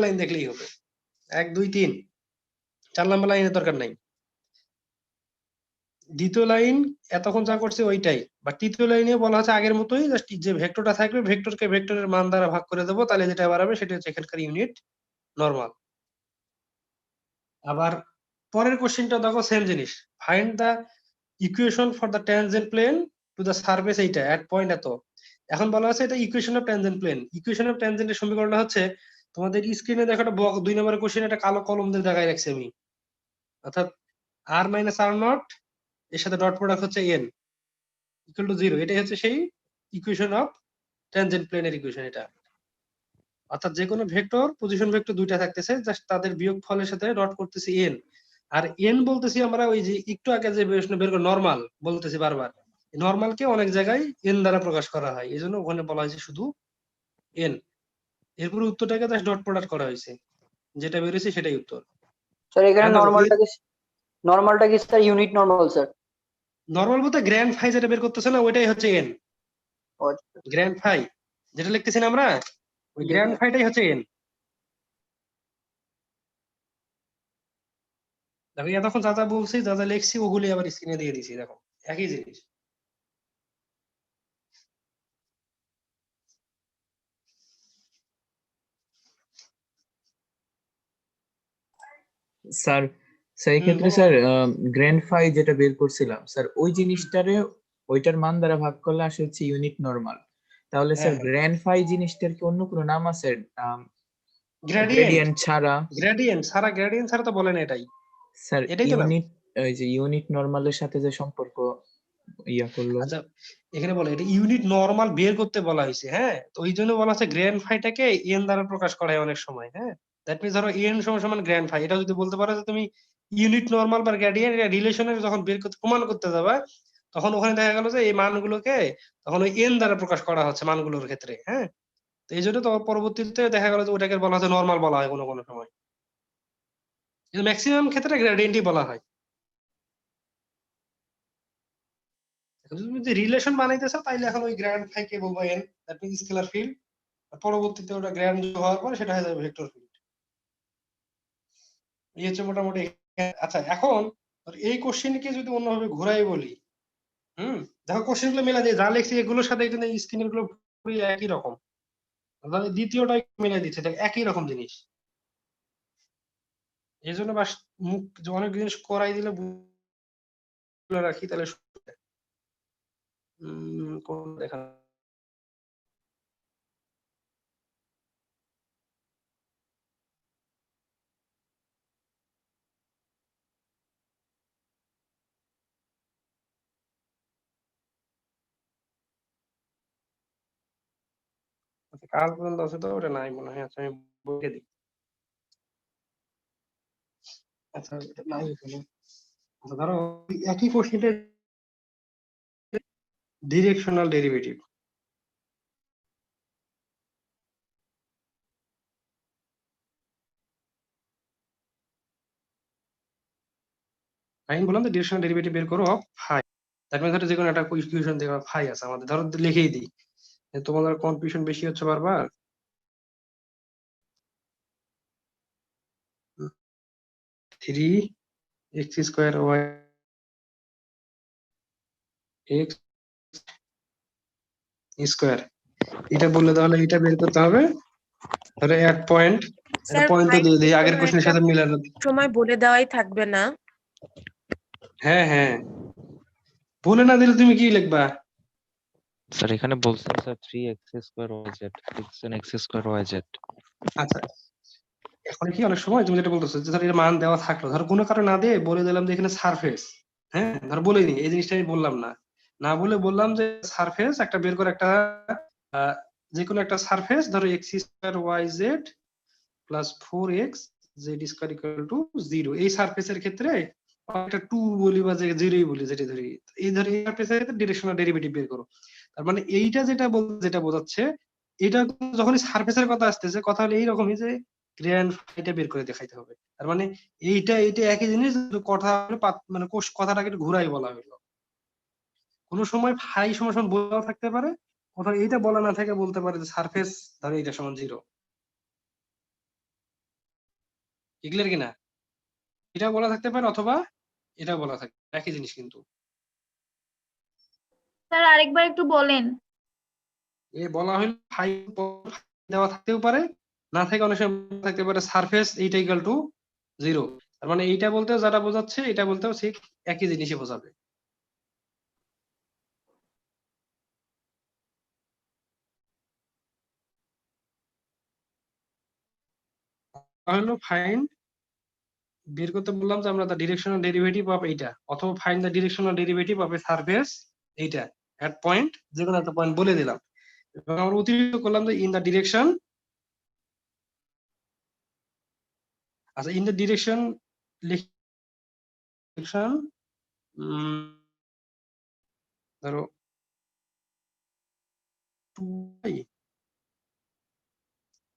[SPEAKER 1] লাইন দেখলেই হবে 1 2 3 4 নম্বর লাইনের দরকার নাই দ্বিতীয় লাইন এতক্ষণ যা করছে ওইটাই বা তৃতীয় লাইনে বলা হচ্ছে আগের মতোই জাস্ট যে ভেক্টরটা থাকবে ভেক্টরকে ভেক্টরের মান দ্বারা ভাগ করে দেবো তাহলে যেটা বাড়াবে সেটা হচ্ছে এখানকার ইউনিট নরমাল আবার পরের কোশ্চেনটা দেখো সেম জিনিস find the equation for the tangent plane to the surface এইটা এট পয়েন্ট এত এখন বলা হচ্ছে এটা equation of tangent plane equation of ট্যানজেন্টের সমীকরণটা হচ্ছে তোমাদের স্ক্রিনে দেখো একটা 2 নম্বরের কোশ্চেন একটা কালো কলম দিয়ে দেখাই রাখছি আমি অর্থাৎ r মাইনাস r নট এর সাথে ডট প্রোডাক্ট হচ্ছে n ইকুয়াল টু 0 এটাই হচ্ছে সেই ইকুয়েশন অফ ট্যানজেন্ট প্লেনের ইকুয়েশন এটা অর্থাৎ যে কোনো ভেক্টর পজিশন ভেক্টর দুইটা থাকতেছে জাস্ট তাদের বিয়োগফলের সাথে ডট করতেছি n আর n বলতেছি আমরা ওই যে একটু আগে যে বের করে নরমাল বলতেছি বারবার নরমালকে অনেক জায়গায় n দ্বারা প্রকাশ করা হয় এজন্য ওখানে বলা হয়েছে শুধু n এরপর উত্তরটাকে জাস্ট ডট প্রোডাক্ট করা হয়েছে যেটা বেরিয়েছে সেটাই উত্তর
[SPEAKER 9] স্যার এখানে
[SPEAKER 1] হ্যাঁ,
[SPEAKER 9] নরমালটা কি sir unit normal sir?
[SPEAKER 1] Normal বলতে গ্র্যান্ড ফাই যেটা বের করতেছে না ওইটাই হচ্ছে n
[SPEAKER 9] ও আচ্ছা।
[SPEAKER 1] গ্র্যান্ড ফাই যেটা লিখতেছি না আমরা ওই গ্র্যান্ড ফাইটাই হচ্ছে n দেখো এতক্ষণ যা যা বলছি যা যা লিখছি ওগুলি আবার স্ক্রিনে দিয়ে দিছি দেখো একই জিনিস
[SPEAKER 2] স্যার সেই ক্ষেত্রে
[SPEAKER 1] বলো।
[SPEAKER 2] স্যার গ্র্যান্ড ফাই যেটা বের করছিলাম স্যার ওই জিনিসটারে ওইটার মান দ্বারা ভাগ করলে আসে হচ্ছে ইউনিট নরমাল তাহলে স্যার
[SPEAKER 1] হ্যাঁ।
[SPEAKER 2] গ্র্যান্ড ফাই জিনিসটার কি অন্য কোনো নাম আছে
[SPEAKER 1] গ্রেডিয়েন্ট
[SPEAKER 2] গ্রেডিয়েন্ট ছাড়া?
[SPEAKER 1] গ্রেডিয়েন্ট ছাড়া তো বলে না এটাই
[SPEAKER 2] স্যার
[SPEAKER 1] এটাই তো নাম।
[SPEAKER 2] ইউনিট ওই যে ইউনিট নরমালের সাথে যে সম্পর্ক ইয়া করলো।
[SPEAKER 1] আচ্ছা এখানে বলে এটা ইউনিট নরমাল বের করতে বলা হয়েছে, হ্যাঁ, তো ওই জন্য বলা হচ্ছে গ্র্যান্ড ফাইটাকে এন দ্বারা প্রকাশ করা হয় অনেক সময়, হ্যাঁ, দ্যাট মিনস ধরো এন সমান সমান গ্র্যান্ড ফাই, এটা যদি বলতে পারো যে তুমি ইউনিট নরমাল বা গ্রেডিয়েন্ট রিলেশনের যখন বের করতে প্রমাণ করতে যাবা, তখন ওখানে দেখা গেল যে এই মানগুলোকে তখন ওই এন দ্বারা প্রকাশ করা হচ্ছে মানগুলোর ক্ষেত্রে, হ্যাঁ, তো এই জন্য তো পরবর্তীতে দেখা গেল যে ওটাকে বলা হচ্ছে নরমাল বলা হয় কোনো কোনো সময়, কিন্তু ম্যাক্সিমাম ক্ষেত্রে গ্রেডিয়েন্টই বলা হয়। এখন তুমি যদি রিলেশন বানাইতে চাও তাইলে এখন ওই গ্র্যান্ড ফাই কে বলবো N, that means scalar field, পরবর্তীতে ওটা গ্র্যান্ড হওয়ার পরে সেটা হয়ে যাবে ভেক্টর ফিল্ড। এই হচ্ছে মোটামুটি। আচ্ছা এখন এই কোশ্চেনকে যদি অন্যভাবে ঘুরাই বলি, দেখো কোশ্চেন গুলো মিলা দিয়ে যা লিখছি এগুলোর সাথে কিন্তু স্ক্রিনের গুলো পুরো একই রকম, তাহলে দ্বিতীয়টাই মিলাই দিচ্ছে দেখ একই রকম জিনিস, এই জন্য বাস মুখ অনেক জিনিস করাই দিলে বলে রাখি তাহলে কোন দেখা কাল পর্যন্ত আছে তো ওটা নাই মনে হয়। আচ্ছা আমি বলে দিই। আচ্ছা এটা নাই এখানে। আচ্ছা ধরো একই কোশ্চেনের ডিরেকশনাল ডেরিভেটিভ, আমি বললাম যে ডিরেকশনাল ডেরিভেটিভ বের করো অফ ফাই, তার মানে ধরো যে কোনো একটা ইকুয়েশন দেখো ফাই আছে আমাদের, ধরো লিখেই দিই, তোমাদের কনফিউশন বেশি হচ্ছে বারবার। 3x square y x square, এটা বললে তাহলে এটা বের করতে হবে, ধরো এক পয়েন্ট, একটা
[SPEAKER 8] স্যার
[SPEAKER 1] পয়েন্ট তো দিয়ে দিই আগের কোশ্চেনের সাথে মিলানো।
[SPEAKER 8] সময় বলে দেওয়াই থাকবে না?
[SPEAKER 1] হ্যাঁ হ্যাঁ, বলে না দিলে তুমি কি লিখবা?
[SPEAKER 7] স্যার এখানে বলছেন স্যার 3x স্কয়ার yz, লিখছেন x স্কয়ার yz।
[SPEAKER 1] আচ্ছা এখন কি অনেক সময় তুমি যেটা বলতেছো যে ধর এর মান দেওয়া থাকলো, ধর কোনো কারণে না দিয়ে বলে দিলাম যে এখানে সারফেস, হ্যাঁ, ধর বলিনি এই জিনিসটা আমি বললাম না, না বলে বললাম যে সারফেস একটা বের করে একটা যে কোনো একটা সারফেস ধরো x square yz plus 4x z square equal to 0, এই সারফেসের ক্ষেত্রে একটা 2 বলি বা যে 0 বলি যেটা ধরি, এই ধর এই সারফেসের ক্ষেত্রে ডিরেকশনাল ডেরিভেটিভ বের করো। তার মানে এইটা যেটা বোঝাচ্ছে, এটা যখনই সারফেসের কথা আসতেছে কথা হলো এইরকমই যে গ্র্যান্ড ফাইটা বের করে দেখাইতে হবে, তার মানে এইটা একই জিনিস, কথা হলো মানে কথাটাকে একটু ঘুরাই বলা হলো, কোনো সময় ফাই সমান সমান বলা থাকতে পারে, কোথাও এইটা বলা না থাকে বলতে পারে যে সারফেস ধরো এটা সমান 0, ক্লিয়ার কিনা, এটা বলা থাকতে পারে অথবা এটা বলা থাকবে, একই জিনিস কিন্তু।
[SPEAKER 3] স্যার আরেকবার একটু বলেন।
[SPEAKER 1] এ বলা হলো ফাই দেওয়া থাকতেও পারে, না থাকে অনেক সময় থাকতে পারে সারফেস এইটা ইকুয়াল টু 0, তার মানে এইটা বলতে যারা বোঝাচ্ছে এটা বলতেও ঠিক একই জিনিসই বোঝাবে। হলো ফাইন্ড বের করতে বললাম যে আমরা দ্য ডিরেকশনাল ডেরিভেটিভ অফ এইটা, অথবা find the directional derivative of A surface এইটা এট পয়েন্ট, যে কোনো একটা পয়েন্ট বলে দিলাম, এবং আমরা অতিরিক্ত করলাম যে ইন দ্য ডিরেকশন, আচ্ছা ইন দ্য ডিরেকশন ডিরেকশন ধরো 2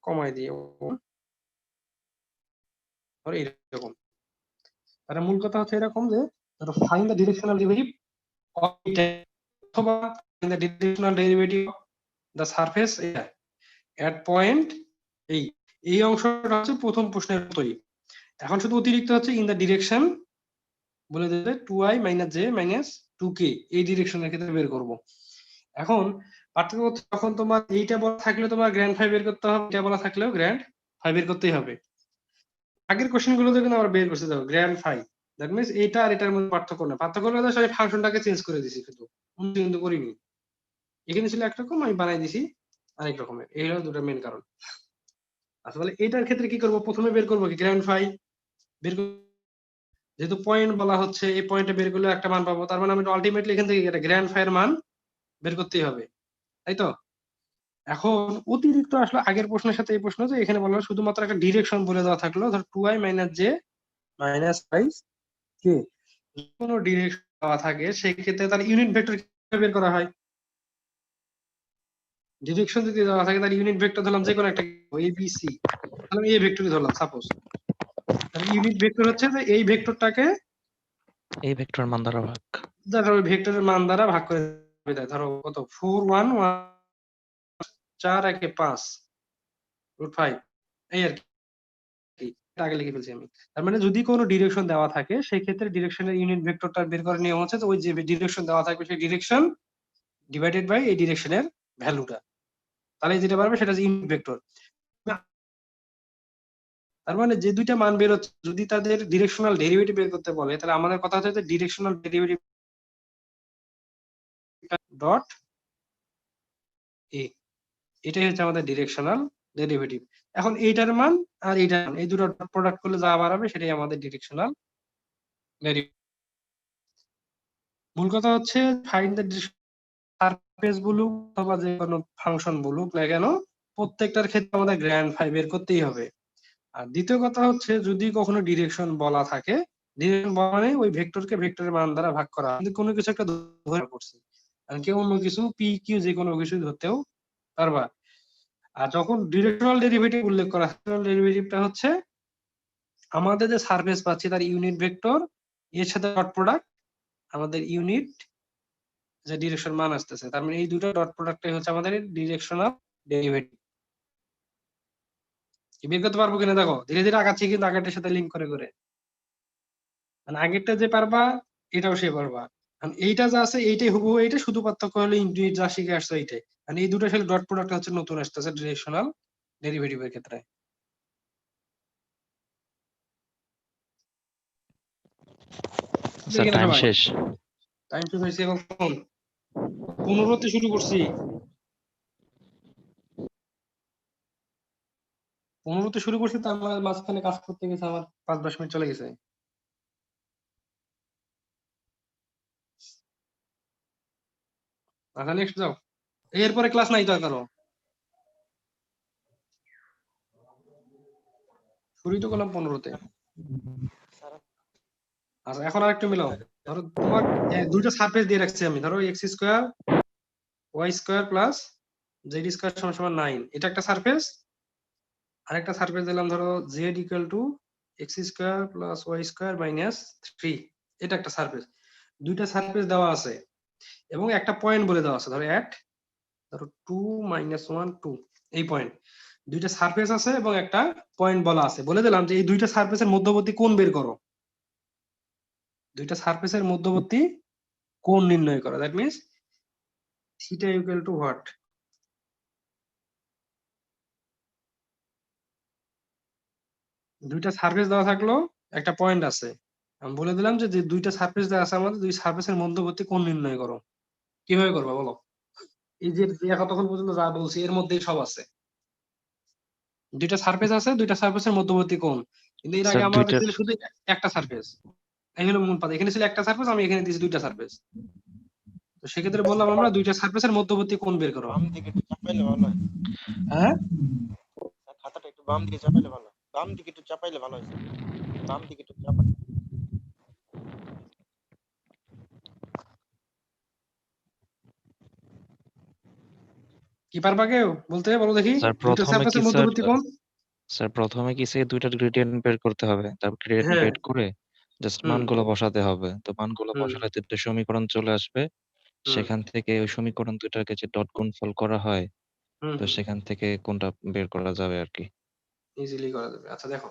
[SPEAKER 1] কমাই দিয়ে ধরো এরকম, তার মূল কথা হচ্ছে এরকম যে ধরো find the directional derivative of এইটা, অথবা find the directional derivative of the surface at point, এই অংশটা হচ্ছে প্রথম প্রশ্নের মতোই, এখন শুধু অতিরিক্ত হচ্ছে ইন দ্য ডিরেকশন বলে দেবে 2i minus j minus 2k, এই ডিরেকশনের ক্ষেত্রে বের করব। এখন পার্থক্য হচ্ছে যখন তোমার এইটা বলা থাকলে তোমার গ্র্যান্ড ফাই বের করতে হবে, এটা বলা থাকলেও গ্র্যান্ড ফাই বের করতেই হবে। আগের কোশ্চেন গুলোতে কিন্তু আমরা বের করতে যাবো গ্র্যান্ড ফাই, দ্যাট মিনস এইটা আর এটার মধ্যে পার্থক্য না, পার্থক্য হলো আমি ফাংশনটাকে চেঞ্জ করে দিছি, শুধু কিন্তু করিনি, এখানে ছিল একরকম আমি বানাই দিছি আরেক রকমের, এই হলো দুটো মেন কারণ। আসলে এটার ক্ষেত্রে কি করব, প্রথমে বের করব কি গ্র্যান্ড ফাই বের যেহেতু পয়েন্ট বলা হচ্ছে, এই পয়েন্টে বের করলে একটা মান পাবো, তার মানে আমি আলটিমেটলি এখান থেকে একটা গ্র্যান্ড ফাই এর মান বের করতেই হবে, তাই তো? এখন অতিরিক্ত আসলে আগের প্রশ্নের সাথে এই প্রশ্ন, যে এখানে বলা হলো শুধুমাত্র একটা ডিরেকশন বলে দেওয়া থাকলো, ধর 2i - j - 5k, কোনো ডিরেকশন দেওয়া থাকে সেক্ষেত্রে তার ইউনিট ভেক্টর কিভাবে বের করা হয়? ডিরেকশন যদি দেওয়া থাকে তার ইউনিট ভেক্টর ধরলাম যে কোনো একটা ABC, তাহলে এই ভেক্টরই ধরলাম সাপোজ। তাহলে ইউনিট ভেক্টর হচ্ছে যে এই ভেক্টরটাকে
[SPEAKER 7] এই ভেক্টর মান দ্বারা ভাগ।
[SPEAKER 1] ধরো ওই ভেক্টরের মান দ্বারা ভাগ করে দেয়, ধরো কত 4 1 1 4 1 5 √5, এই আর কি, এটা আগে লিখে ফেলছি আমি। তার মানে যদি কোনো ডিরেকশন দেওয়া থাকে সেই ক্ষেত্রে ডিরেকশনের ইউনিট ভেক্টরটা বের করার নিয়ম হচ্ছে যে ওই যে ডিরেকশন দেওয়া থাকবে সেই ডিরেকশন ডিভাইডেড বাই এই ডিরেকশনের ভ্যালুটা, তাহলে যেটা পারবে সেটা হচ্ছে ইউনিট ভেক্টর। তার মানে যে দুইটা মান বের হচ্ছে যদি তাদের ডিরেকশনাল ডেরিভেটিভ বের করতে বলে, তাহলে আমাদের কথা হচ্ছে যে ডিরেকশনাল ডেরিভেটিভ ডট এ, এটাই হচ্ছে আমাদের ডিরেকশনাল ডেরিভেটিভ। এখন এইটার মান আর এইটার মান, এই দুটো ডট প্রোডাক্ট করলে যা বাড়াবে সেটাই আমাদের ডিরেকশনাল ডেরিভেটিভ। মূল কথা হচ্ছে ফাইন্ড দ্য সারফেস বলুক অথবা যে কোনো ফাংশন বলুক না কেন, প্রত্যেকটার ক্ষেত্রে আমাদের গ্র্যান্ড ফাই বের করতেই হবে। আর দ্বিতীয় কথা হচ্ছে যদি কখনো ডিরেকশন বলা থাকে, ডিরেকশন বলা মানে ওই ভেক্টরকে ভেক্টরের মান দ্বারা ভাগ করা, কিন্তু কোনো কিছু একটা ধরে পড়ছে, আর কেউ অন্য কিছু পি কিউ যে কোনো কিছু ধরতেও পারবা। আর যখন ডিরেকশনাল ডেরিভেটিভ উল্লেখ করা হয়, ডেরিভেটিভটা হচ্ছে আমাদের যে সারফেস পাচ্ছি তার ইউনিট ভেক্টর এর সাথে ডট প্রোডাক্ট আমাদের ইউনিট যে ডিরেকশন মান আসতেছে, তার মানে এই দুটো ডট প্রোডাক্টটাই হচ্ছে আমাদের ডিরেকশনাল ডেরিভেটিভ। বের করতে পারবো কিনা দেখো, ধীরে ধীরে আগাচ্ছি কিন্তু আগেরটার সাথে লিঙ্ক করে করে, মানে আগেরটা যে পারবা এটাও সে পারবা। এইটা যা আছে এইটাই হুবহু এইটা, শুধু পার্থক্য হলো ইন্টিগ্রেট যা শিখে আসছো এইটাই, মানে এই দুটো আসলে ডট প্রোডাক্ট হচ্ছে নতুন আসতেছে ডিরেকশনাল ডেরিভেটিভের ক্ষেত্রে।
[SPEAKER 7] স্যার টাইম শেষ।
[SPEAKER 1] টাইম শেষ হয়েছে কখন? 15তে শুরু করছি, 15তে শুরু করছি, তার মাঝখানে কাজ করতে গেছে আমার 5-10 মিনিট চলে গেছে। আচ্ছা নেক্সট যাও, এরপরে ক্লাস নাই তো আর কারো? শুরুই তো করলাম 15তে। আচ্ছা এখন আরেকটু মিলাও, ধরো তোমার দুইটা সারফেস দিয়ে রাখছি আমি, ধরো x² y² প্লাস z² সমান 9, এটা একটা সারফেস। আরেকটা সারফেস দিলাম ধরো z = x² plus y² minus 3, এটা একটা সারফেস। দুইটা সারফেস দেওয়া আছে এবং একটা পয়েন্ট বলে দেওয়া আছে, ধরো ধরো 2 - 1 2, এই পয়েন্ট। দুইটা সারফেস আছে এবং একটা পয়েন্ট বলা আছে, বলে দিলাম যে এই দুইটা সারফেসের মধ্যবর্তী কোণ বের করো, দুইটা সারফেসের মধ্যবর্তী কোণ নির্ণয় করো, that means theta equal to what. দুইটা সারফেস দেওয়া থাকলো, একটা পয়েন্ট আছে, আমি বলে দিলাম যে যে দুইটা সারফেস দেওয়া আছে আমাদের, দুই সারফেসের মধ্যবর্তী কোণ নির্ণয় করো। কিভাবে করবা বলো? এই যে কতক্ষণ পর্যন্ত যা বলছি এর মধ্যেই সব আছে, দুইটা সারফেস আছে, দুইটা সারফেসের মধ্যবর্তী কোণ, কিন্তু এর আগে
[SPEAKER 7] স্যার
[SPEAKER 1] আমাদের
[SPEAKER 7] দুইটার
[SPEAKER 1] ছিল শুধু একটা সারফেস, এই হলো মূল পাতা, এখানে ছিল একটা সারফেস, আমি এখানে দিয়েছি দুইটা সারফেস, তো সেক্ষেত্রে বললাম আমরা দুইটা সারফেসের মধ্যবর্তী কোণ বের করো।
[SPEAKER 10] বাম দিকে একটু চাপাইলে ভালো হয়।
[SPEAKER 1] হ্যাঁ
[SPEAKER 10] স্যার, খাতাটা একটু বাম দিকে চাপাইলে ভালো হয়। বাম দিকে একটু চাপাইলে ভালো হয় স্যার। বাম দিকে একটু চাপাই।
[SPEAKER 1] কি পারবা কেউ বলতে, বলো দেখি
[SPEAKER 7] স্যার
[SPEAKER 1] দুইটা
[SPEAKER 7] প্রথমে কি
[SPEAKER 1] সারফেসের
[SPEAKER 7] স্যার
[SPEAKER 1] মধ্যবর্তী কোণ।
[SPEAKER 7] স্যার প্রথমে কি সে দুইটার গ্রেডিয়েন্ট বের করতে হবে, তারপর গ্রেডিয়েন্ট
[SPEAKER 1] হ্যাঁ
[SPEAKER 7] বের করে জাস্ট
[SPEAKER 1] হুম
[SPEAKER 7] মানগুলো বসাতে হবে, তো মানগুলো
[SPEAKER 1] হুম
[SPEAKER 7] বসালে দুটো সমীকরণ চলে আসবে,
[SPEAKER 1] হুম
[SPEAKER 7] সেখান থেকে ওই সমীকরণ দুটাকে যে ডট গুণফল করা হয়,
[SPEAKER 1] হুম
[SPEAKER 7] তো সেখান থেকে কোনটা বের করা যাবে আর কি।
[SPEAKER 1] ইজিলি করা যাবে। আচ্ছা দেখো,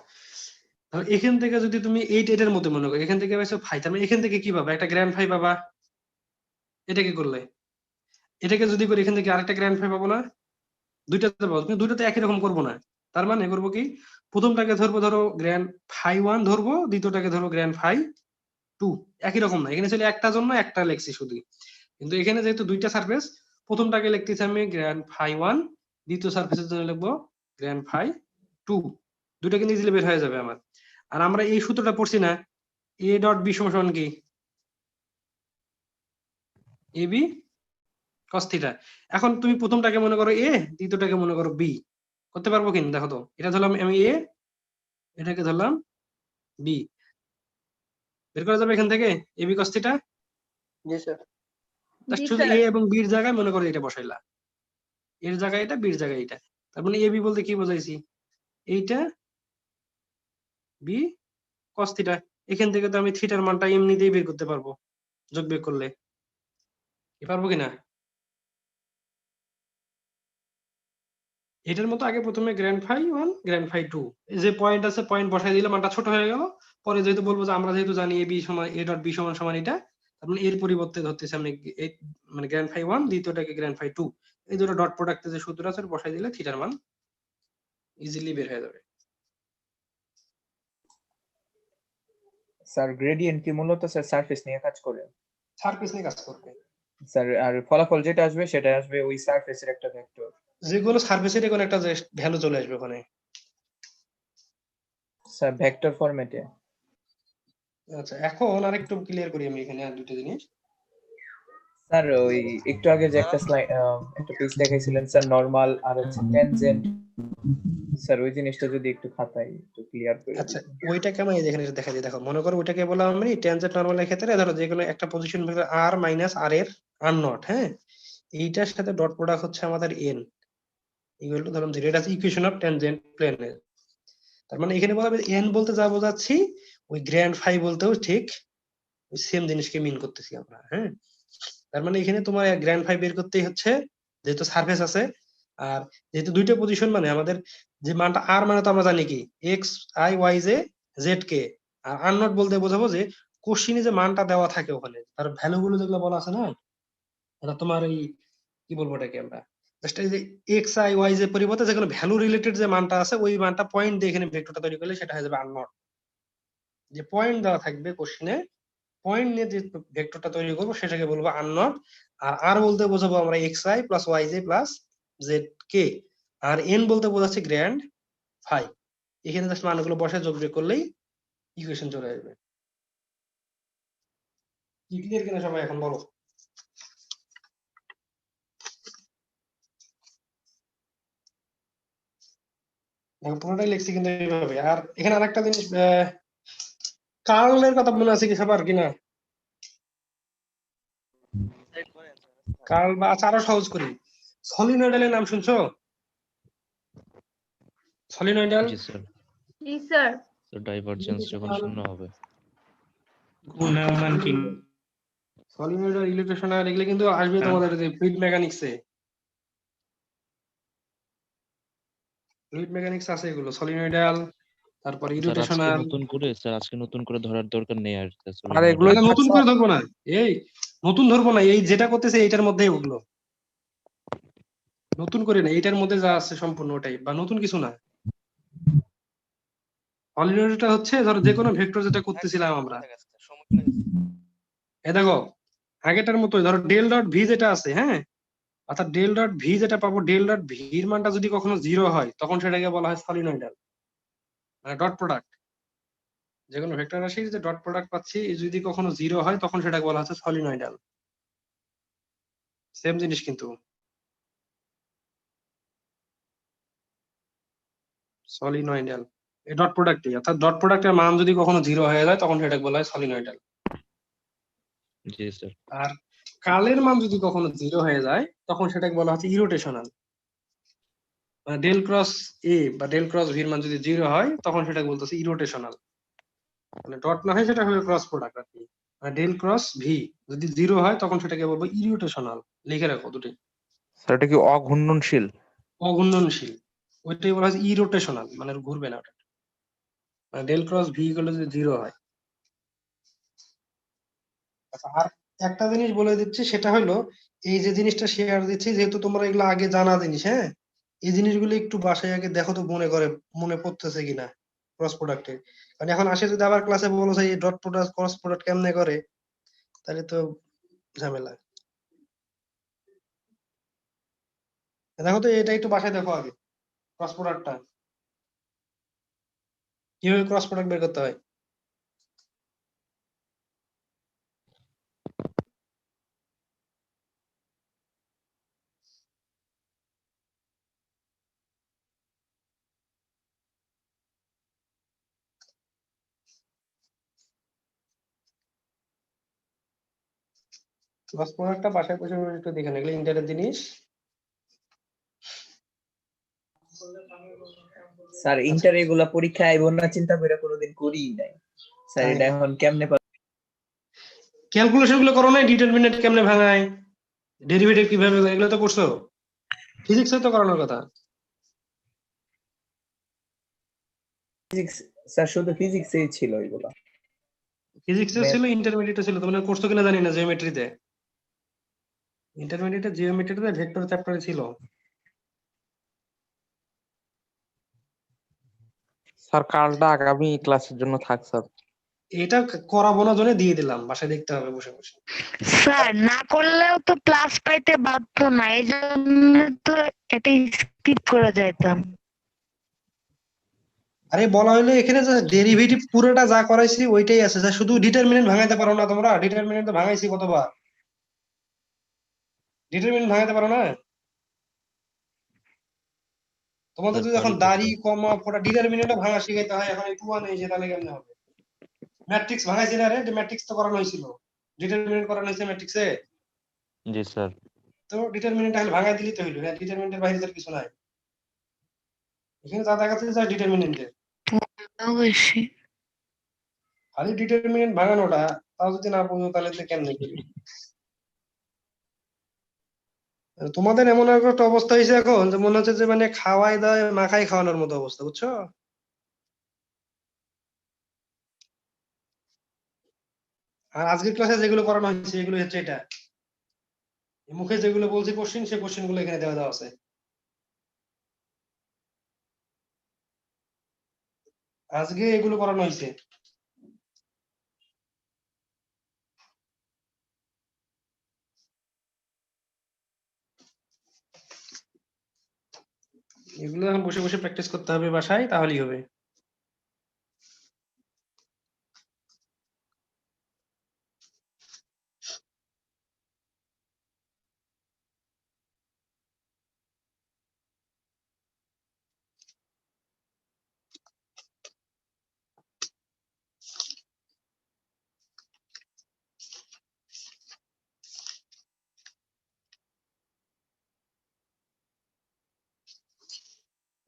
[SPEAKER 1] ধরো এখান থেকে যদি তুমি 8 এর মধ্যে মনে করো, এখান থেকে পাইছো 5, তার মানে এখান থেকে কি পাবা? একটা গ্র্যান্ড ফাই পাবা। এটা কি করলে, এটাকে যদি করি এখান থেকে আরেকটা গ্র্যান্ড ফাই পাবো না? দুইটাতে পাবো, কিন্তু দুইটাতে একই রকম করবো না। তার মানে করবো কি, প্রথমটাকে ধরবো ধরো গ্র্যান্ড ফাই 1 ধরবো, দ্বিতীয়টাকে ধরবো গ্র্যান্ড ফাই 2, একই রকম না, এখানে ছিল একটা জন্য একটা লেখছি শুধু, কিন্তু এখানে যেহেতু দুইটা সারফেস, প্রথমটাকে লিখতেছি আমি গ্র্যান্ড ফাই 1, দ্বিতীয় সারফেসের জন্য লিখবো গ্র্যান্ড ফাই 2, দুইটা কিন্তু ইজিলি বের হয়ে যাবে আমার। আর আমরা এই সূত্রটা পড়ছি না, এ ডট বি সমান কি এ বি cos থিটা। এখন তুমি প্রথমটাকে মনে করো এ, দ্বিতীয়টাকে মনে করো বি, করতে পারবো কিনা দেখো তো। এটা ধরলাম আমি এ, এটাকে ধরলাম বি, বের করা যাবে এখান থেকে A B cos theta.
[SPEAKER 9] G sir.
[SPEAKER 1] Just
[SPEAKER 3] জি
[SPEAKER 1] শুধু
[SPEAKER 3] স্যার।
[SPEAKER 1] এ এবং বির জায়গায় মনে করো এটা বসাইলা, এর জায়গায় এটা, বির জায়গায় এটা। তার মানে এ বি বলতে কি বোঝাইছি, এইটা বি cos থিটা। এখান থেকে তো আমি থিটার মানটা এমনিতেই বের করতে পারবো যোগ বিয়োগ করলে, পারবো কিনা। এটার মতো আগে প্রথমে গ্র্যান্ড ফাই 1 গ্র্যান্ড ফাই 2 যে পয়েন্ট আছে পয়েন্ট বসাই দিলে মানটা ছোট হয়ে গেল। পরে যেহেতু বলবো যে আমরা যেহেতু জানি এ বি সমান এ ডট বি সমান সমান এটা, তার মানে এর পরিবর্তে ধরতেছি আমি মানে গ্র্যান্ড ফাই 1, দ্বিতীয়টাকে গ্র্যান্ড ফাই 2, এই দুটো ডট প্রোডাক্টে যে সূত্র আছে বসাই দিলে থিটার মান ইজিলি বের হয়ে যাবে।
[SPEAKER 2] স্যার গ্রেডিয়েন্ট কি মূলত স্যার সারফেস নিয়ে কাজ করে?
[SPEAKER 1] সারফেস নিয়ে কাজ করবে
[SPEAKER 2] স্যার আর ফলাফল যেটা আসবে সেটা আসবে ওই সারফেসের একটা ভেক্টর।
[SPEAKER 1] যেগুলো সারফেসের কোনো একটা ভ্যালু চলে আসবে ওখানে।
[SPEAKER 2] স্যার ভেক্টর ফরম্যাটে।
[SPEAKER 1] আচ্ছা এখন আরেকটু ক্লিয়ার করি আমি এখানে আর দুটো জিনিস।
[SPEAKER 2] স্যার ওই একটু আগে যে একটা স্লাইড একটা পেজ দেখাইছিলেন স্যার, নরমাল আর হচ্ছে ট্যানজেন্ট, স্যার ওই জিনিসটা যদি একটু খাতায় একটু ক্লিয়ার করে
[SPEAKER 1] আচ্ছা
[SPEAKER 2] দিতেন।
[SPEAKER 1] ওইটাকে আমি এখানে দেখা যায়, দেখো মনে করো ওইটাকে বললাম আমি ট্যানজেন্ট নরমালের ক্ষেত্রে ধরো যে কোনো একটা পজিশন ভেক্টর আর মাইনাস আর এর আর নট, হ্যাঁ, এইটার সাথে ডট প্রোডাক্ট হচ্ছে আমাদের এন ইকুয়াল টু ধরলাম 0, এটা হচ্ছে ইকুয়েশন অফ ট্যানজেন্ট প্লেনের। তার মানে এখানে বলা হবে এন বলতে যা বোঝাচ্ছি ওই গ্র্যান্ড ফাই বলতেও ঠিক ওই সেম জিনিসকে মিন করতেছি আমরা, হ্যাঁ। তার মানে এখানে তোমার গ্র্যান্ড ফাই বের করতেই হচ্ছে, যেহেতু সারফেস আছে আর যেহেতু দুইটা পজিশন, মানে আমাদের যে মানটা আর মানে তো আমরা জানি কি X I Y J Z K, আর আর নট বলতে বোঝাবো যে কোশ্চিনে যে মানটা দেওয়া থাকে ওখানে তার ভ্যালু গুলো যেগুলো বলা আছে না, এটা তোমার এই কি বলবো এটাকে আমরা জাস্ট এই যে এক্স আই ওয়াই জে পরিবর্তে যে কোনো ভ্যালু রিলেটেড যে মানটা আছে ওই মানটা পয়েন্ট দিয়ে এখানে ভেক্টরটা তৈরি করলে সেটা হয়ে যাবে আর নট। যে পয়েন্ট দেওয়া থাকবে কোশ্চিনে, পয়েন্ট নিয়ে যে ভেক্টরটা তৈরি করবো সেটাকে বলবো আর নট। আর আর বলতে বোঝাবো আমরা X I plus Y J plus Z K, R N বলতে বোঝাচ্ছি গ্র্যান্ড ফাই। এখানে জাস্ট মানগুলো বসে যোগ বিয়োগ করলেই ইকুয়েশন চলে আসবে। কি ক্লিয়ার কিনা সবাই এখন বলো। দেখো পুরোটাই লিখছি কিন্তু এইভাবে। আর এখানে আরেকটা জিনিস, কার্লের কথা মনে আছে কি সবার কিনা? কার্ল বা আচ্ছা আরো সহজ করি, সলিনয়েডালের নাম শুনছো? সলিনয়েডাল
[SPEAKER 7] জি স্যার।
[SPEAKER 3] জি স্যার।
[SPEAKER 7] তো ডাইভারজেন্স যখন শূন্য হবে।
[SPEAKER 1] গুণায়মান কি সলিনয়েডাল ইলেকট্রোস্ট্যাটিক এগুলো কিন্তু আসবে তোমাদের যে ফ্লুইড মেকানিক্সে, ফ্লুইড মেকানিক্স আছে এগুলো সলিনয়েডাল, তারপর
[SPEAKER 7] স্যার আজকে
[SPEAKER 1] ইরোটেশনাল।
[SPEAKER 7] আজকে নতুন করে ধরার দরকার নেই আর
[SPEAKER 5] আর এগুলো
[SPEAKER 1] এটা নতুন করে ধরবো না, এই নতুন ধরবো না, এই যেটা করতেছে এইটার মধ্যেই ওগুলো নতুন করে না, এইটার মধ্যে যা আছে সম্পূর্ণ ওটাই, বা নতুন কিছু না। সলিনয়েডটা হচ্ছে ধরো যে কোনো ভেক্টর যেটা করতেছিলাম আমরা, এই দেখো আগেটার মতোই ধরো ডেল ডট ভি যেটা আছে, হ্যাঁ, অর্থাৎ ডেল ডট ভি যেটা পাবো, ডেল ডট ভির মানটা যদি কখনো 0 হয় তখন সেটাকে বলা হয় সলিনয়েডাল, মানে ডট প্রোডাক্ট। যে কোনো ভেক্টর রাশির যে ডট প্রোডাক্ট পাচ্ছি যদি কখনো 0 হয় তখন সেটাকে বলা হচ্ছে সলিনয়েডাল। সেম জিনিস কিন্তু সলিনয়েডাল এই ডট প্রোডাক্টই, অর্থাৎ ডট প্রোডাক্টের মান যদি কখনো 0 হয়ে যায় তখন সেটাকে বলা হয় সলিনয়েডাল।
[SPEAKER 7] জি স্যার।
[SPEAKER 1] আর কালের মান যদি কখনো 0 হয়ে যায় তখন সেটাকে বলা হচ্ছে ইরোটেশনাল, মানে ডেল ক্রস এ বা ডেল ক্রস ভির মান যদি 0 হয় তখন সেটাকে বলতেছে ইরোটেশনাল, মানে ডট না হয় সেটা হলো ক্রস প্রোডাক্ট আর কি। মানে ডেল ক্রস ভি যদি 0 হয় তখন সেটাকে বলবো ইরোটেশনাল, লিখে রাখো দুটোই।
[SPEAKER 5] স্যার এটা কি অঘূর্ণনশীল?
[SPEAKER 1] অঘূর্ণনশীল, ওইটাই বলা হয় ইরোটেশনাল, মানে ঘুরবে না ওটা। মানে ডেল ক্রস ভি গুলো যদি 0 হয়। আচ্ছা আর একটা জিনিস বলে দিচ্ছি, সেটা হলো এই যে জিনিসটা শেয়ার দিচ্ছি, যেহেতু তোমরা এগুলো আগে জানা জিনিস, হ্যাঁ, এই জিনিসগুলো একটু বাসায় আগে দেখো তো মনে পড়তেছে কিনা ক্রস প্রোডাক্টে। কারণ এখন আসে যদি আবার ক্লাসে বলো যে ডট প্রোডাক্ট ক্রস প্রোডাক্ট কেমনে করে, তাহলে তো ঝামেলা। দেখো তো এটা একটু বাসায় দেখো আগে ক্রস প্রোডাক্টটা কিভাবে ক্রস প্রোডাক্ট বের করতে হয়। ক্রস প্রোডাক্টটা বাসায় বসে বসে একটু দেখে এগুলো ইন্টারের জিনিস।
[SPEAKER 2] স্যার ইন্টার এগুলা পরীক্ষা আইব না চিন্তা করে কোনোদিন করিই নাই স্যার।
[SPEAKER 1] তাই
[SPEAKER 2] এটা এখন কেমনে
[SPEAKER 1] ক্যালকুলেশন গুলো করো নাই, ডিটারমিনেন্ট কেমনে ভাঙায়, ডেরিভেটিভ কিভাবে হয়, এগুলো তো করছো, ফিজিক্সে তো করানোর কথা।
[SPEAKER 2] ফিজিক্স স্যার শুধু ফিজিক্সেই ছিল এগুলা।
[SPEAKER 1] ফিজিক্সে ছিল, ইন্টারমিডিয়েটে ছিল, তোমরা করছো কিনা জানি না। জিওমেট্রিতে, ইন্টারমিডিয়েটে জিওমেট্রিতে ভেক্টর চ্যাপ্টারে ছিল।
[SPEAKER 5] স্যার কালটা আগামী ক্লাসের জন্য থাক স্যার।
[SPEAKER 1] এটা করাবো না জন্য দিয়ে দিলাম, বাসায় দেখতে হবে বসে বসে।
[SPEAKER 11] স্যার না করলেও তো প্লাস পাইতে বাধ্য না, এই জন্য তো এটা স্কিপ করে যাইতাম।
[SPEAKER 1] আরে বলা হইলো এখানে যে ডেরিভেটিভ পুরোটা যা করাইছি ওইটাই আছে, যা শুধু ডিটারমিনেন্ট ভাঙাইতে পারো না তোমরা। ডিটারমিনেন্ট তো ভাঙাইছি কতবার, ডিটারমিনেন্ট ভাঙাইতে পারো না তোমাদের। যদি এখন দাড়ি কমা পুরো ডিটারমিনেন্টও ভাঙা শিখাইতে হয়, এখন এই 2 এই যে তাহলে কেমনে হবে? ম্যাট্রিক্স ভাঙাইছি না রে, ম্যাট্রিক্স তো করানো হয়েছিল, ডিটারমিনেন্ট করানো হয়েছে ম্যাট্রিক্সে।
[SPEAKER 7] জি স্যার।
[SPEAKER 1] তো ডিটারমিনেন্ট তাহলে ভাঙাই দিলেই তো হইলো, ডিটারমিনেন্টের বাইরে তো আর কিছু নাই এখানে। যা দেখাচ্ছে যা ডিটারমিনেন্টের,
[SPEAKER 11] অবশ্যই
[SPEAKER 1] খালি ডিটারমিনেন্ট ভাঙানোটা, তাও যদি না বুঝো তাহলে তো কেমনে করবে? তোমাদের এমন একটা অবস্থা হয়েছে এখন যে মনে হচ্ছে যে মানে খাওয়াই দাওয়াই মাখাই খাওয়ানোর মতো অবস্থা, বুঝছো? আর আজকের ক্লাসে যেগুলো করানো হয়েছে এগুলো হচ্ছে এটা, মুখে যেগুলো বলছি কোশ্চেন, সেই কোশ্চেন গুলো এখানে দেওয়া দেওয়া আছে। আজকে এগুলো করানো হয়েছে। এগুলো এখন বসে বসে প্র্যাকটিস করতে হবে বাসায়, তাহলেই হবে।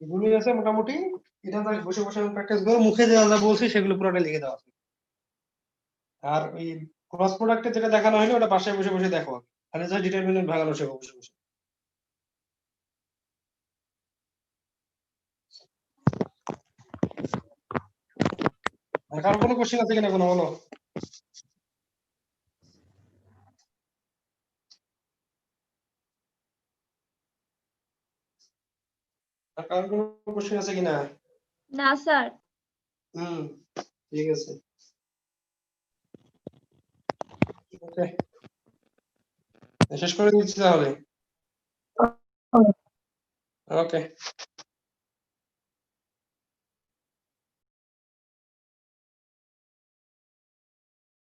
[SPEAKER 1] এগুলোই আছে মোটামুটি। এটা জাস্ট বসে বসে প্র্যাকটিস করো, মুখে যা যা বলছি সেগুলো পুরোটা লিখে দেওয়া আছে। আর ওই ক্রস প্রোডাক্টে যেটা দেখানো হয়নি ওটা বাসায় বসে বসে দেখো, তাহলে যা ডিটারমিনেন্ট ভাঙানো শেখো বসে বসে। আর কারো কোনো কোশ্চেন আছে কিনা কোনো বলো? আর কারো কোনো কোশ্চেন আছে কিনা?
[SPEAKER 3] না স্যার।
[SPEAKER 1] হুম, ঠিক আছে। ওকে, শেষ করে দিচ্ছি তাহলে। ওকে।